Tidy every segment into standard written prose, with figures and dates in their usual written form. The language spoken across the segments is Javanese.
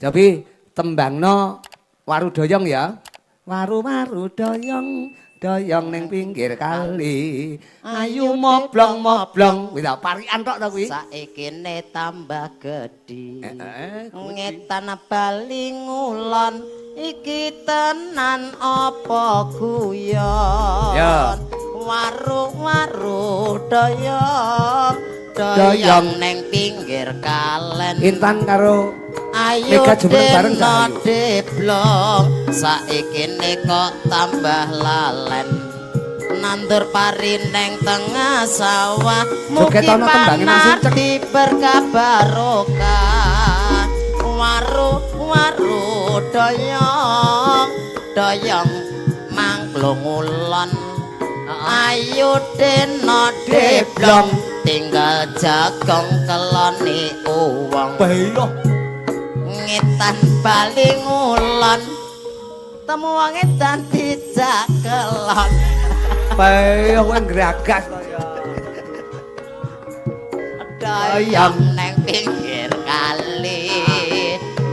Jadi tembangno waru doyong ya. Waru-waru doyong, doyong ning pinggir kali. Ayu moblong-moblong. Kuwi ta parikan tok ta kuwi. Saikine tambah gedhi. Ngetan bali ngulon iki tenan apa guyon. Ya. Waru-waru doyong, doyong ning pinggir kalen. Intan karo Ayo Mega jumeneng bareng ta, ayo. deblong saikine kok tambah lalen nandur pari neng tengah sawah mugi Jogetono tembange langsung cek. panarti berkah barokah waru doyong doyong mangklung ulon ayo deno deblong tinggal jagong keloni uwong Bayo. ngetan bali ngulon temu wong edan dijakelon Bayo kowe ngragas kaya. doyong neng pinggir kali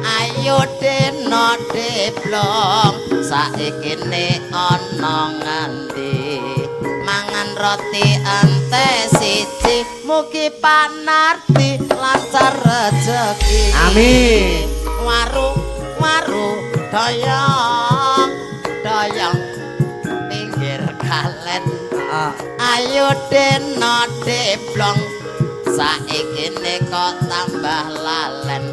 ayo deno deblong saikine ana ngendi mangan roti ente siji mugi panarti lancar rezeki Amin. waru doyong doyong pinggir kalen ayo deno deblong saikine kok tambah lalen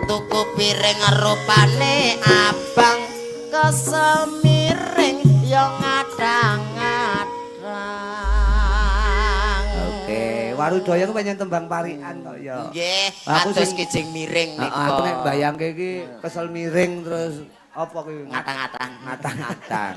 tuku piring rupane abang kesel miring yo ngadang-ngadang. Oke, waru doyong panjen tembang parikan kok ya. Nggih, Aku kados sing- kijing miring nika. Aku nek bayangke iki kesel miring terus apa kuwi ngatang-ngatang. ngatang-ngatang.